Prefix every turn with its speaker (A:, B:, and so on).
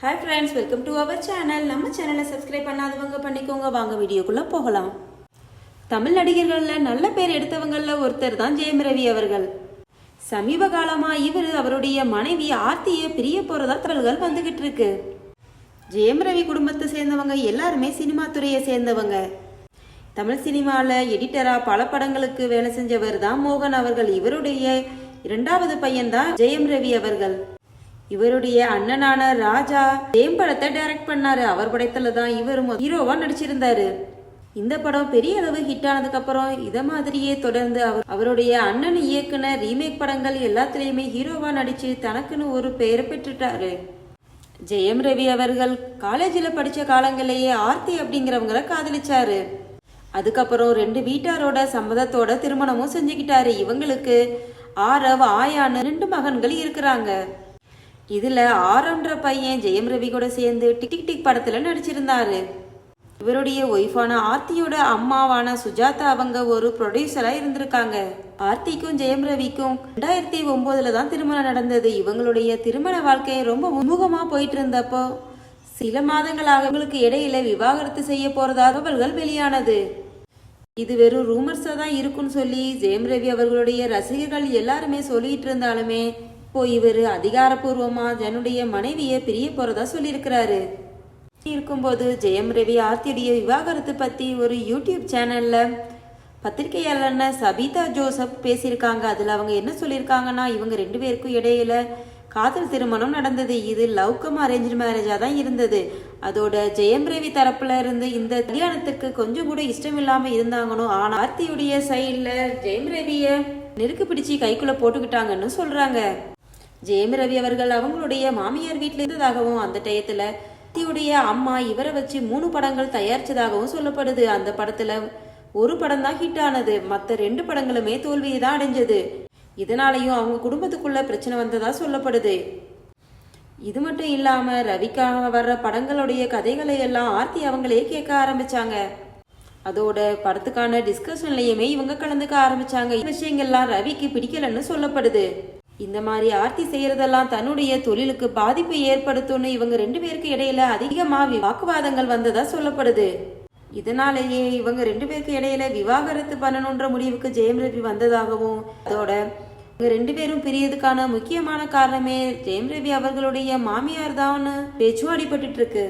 A: Hi friends, welcome to our channel. நம்ம சேனலை subscribe பண்ணாதவங்க பண்ணிக்கோங்க. வாங்க வீடியோக்குள்ளே போகலாம். தமிழ் நடிகர்களில் நல்ல பேர் எடுத்தவங்களில் ஒருத்தர் தான் ஜெயம் ரவி அவர்கள். சமீப காலமாக இவர் அவருடைய மனைவி ஆர்த்தியை பிரிய போகிறதா தகவல்கள் வந்துகிட்டு இருக்கு. ஜெயம் ரவி குடும்பத்தை சேர்ந்தவங்க எல்லாருமே சினிமா துறையை சேர்ந்தவங்க. தமிழ் சினிமாவில் எடிட்டராக பல படங்களுக்கு வேலை செஞ்சவர் தான் மோகன் அவர்கள். இவருடைய இரண்டாவது பையன் தான் ஜெயம் ரவி அவர்கள். இவருடைய அண்ணனான ராஜா ஜெயம் படத்தை டைரக்ட் பண்ணாரு. அவர் படத்துல தான் இவரும் ஹீரோவா நடிச்சிருந்தாரு. இந்த படம் பெரிய அளவு ஹிட் ஆனதுக்கு அப்புறம் இத மாதிரியே தொடர்ந்து அவருடைய அண்ணன் இயக்குன ரீமேக் படங்கள் எல்லாத்துலயுமே ஹீரோவா நடிச்சு தனக்குன்னு ஒரு பெயரை பெற்றுட்டாரு. ஜெயம் ரவி அவர்கள் காலேஜில் படிச்ச காலங்களிலேயே ஆர்த்தி அப்படிங்கிறவங்களை காதலிச்சாரு. அதுக்கப்புறம் 2 வீட்டாரோட சம்மதத்தோட திருமணமும் செஞ்சுக்கிட்டாரு. இவங்களுக்கு ஆரவ் ஆயான்னு 2 மகன்கள் இருக்கிறாங்க. இதுல ஆரம்ன்ற பையன் ஜெயம் ரவி கூட சேர்ந்து டிக் டிக் படத்துல நடிச்சிருந்தாரு. இவருடைய ஒய்ஃபான ஆர்த்தியோட அம்மாவான சுஜாதா அவங்க ஒரு ப்ரொடியூசரா இருந்திருக்காங்க. ஆர்த்திக்கும் ஜெயம் ரவிக்கும் 2009 தான் திருமணம் நடந்தது. இவங்களுடைய திருமண வாழ்க்கை ரொம்ப உமுகமா போயிட்டு இருந்தப்போ சில மாதங்களாக இவங்களுக்கு இடையில விவாகரத்து செய்ய போறதா தகவல்கள் வெளியானது. இது வெறும் ரூமர்ஸா தான் இருக்குன்னு சொல்லி ஜெயம் ரவி அவர்களுடைய ரசிகர்கள் எல்லாருமே சொல்லிட்டு இருந்தாலுமே இப்போ இவர் அதிகாரப்பூர்வமா தன்னுடைய மனைவியை பிரிய போறதா சொல்லியிருக்கிறாரு. இருக்கும்போது ஜெயம் ரவி ஆர்த்தியுடைய விவாகரத்து பத்தி ஒரு யூடியூப் சேனல்ல பத்திரிகையாளர்ன சபிதா ஜோசப் பேசியிருக்காங்க. அதுல அவங்க என்ன சொல்லியிருக்காங்கன்னா, இவங்க 2 பேருக்கும் இடையில காதல் திருமணம் நடந்தது. இது லவ் கம் அரேஞ்ச் மேரேஜா தான் இருந்தது. அதோட ஜெயம் ரவி தரப்புல இருந்து இந்த கல்யாணத்துக்கு கொஞ்சம் கூட இஷ்டம் இல்லாம இருந்தாங்கன்னு, ஆனா ஆர்த்தியுடைய சைட்ல ஜெயம் ரவிய நெருக்கு பிடிச்சு கைக்குள்ள போட்டுக்கிட்டாங்கன்னு சொல்றாங்க. ஜெயம் ரவி அவர்கள் அவங்களுடைய மாமியார் வீட்டில் இருந்ததாகவும் அந்த டயத்துல ஆர்த்தியுடைய அம்மா இவரை வச்சு 3 படங்கள் தயாரிச்சதாகவும் சொல்லப்படுது. அந்த படத்துல ஒரு படம் தான் ஹிட் ஆனது. மற்ற 2 படங்களுமே தோல்வியை தான் அடைஞ்சது. இதனாலையும் அவங்க குடும்பத்துக்குள்ள பிரச்சனை வந்ததா சொல்லப்படுது. இது மட்டும் இல்லாம ரவிக்காக வர்ற படங்களுடைய கதைகளை எல்லாம் ஆர்த்தி அவங்களே கேட்க ஆரம்பிச்சாங்க. அதோட படத்துக்கான டிஸ்கஷன்லயுமே இவங்க கலந்துக்க ஆரம்பிச்சாங்க. விஷயங்கள்லாம் ரவிக்கு பிடிக்கலன்னு சொல்லப்படுது. இந்த மாதிரி ஆர்த்தி செய்யறதெல்லாம் தன்னுடைய தொழிலுக்கு பாதிப்பு ஏற்படுத்தும்னு இவங்க 2 பேருக்கு இடையில அதிகமா வாக்குவாதங்கள் வந்ததா சொல்லப்படுது. இதனாலேயே இவங்க 2 பேருக்கு இடையில விவாகரத்து பண்ணணுன்ற முடிவுக்கு ஜெயம் ரவி வந்ததாகவும், அதோட இவங்க 2 பேரும் பிரியதுக்கான முக்கியமான காரணமே ஜெயம் ரவி அவர்களுடைய மாமியார் தான் பேச்சும் அடிபட்டு இருக்கு.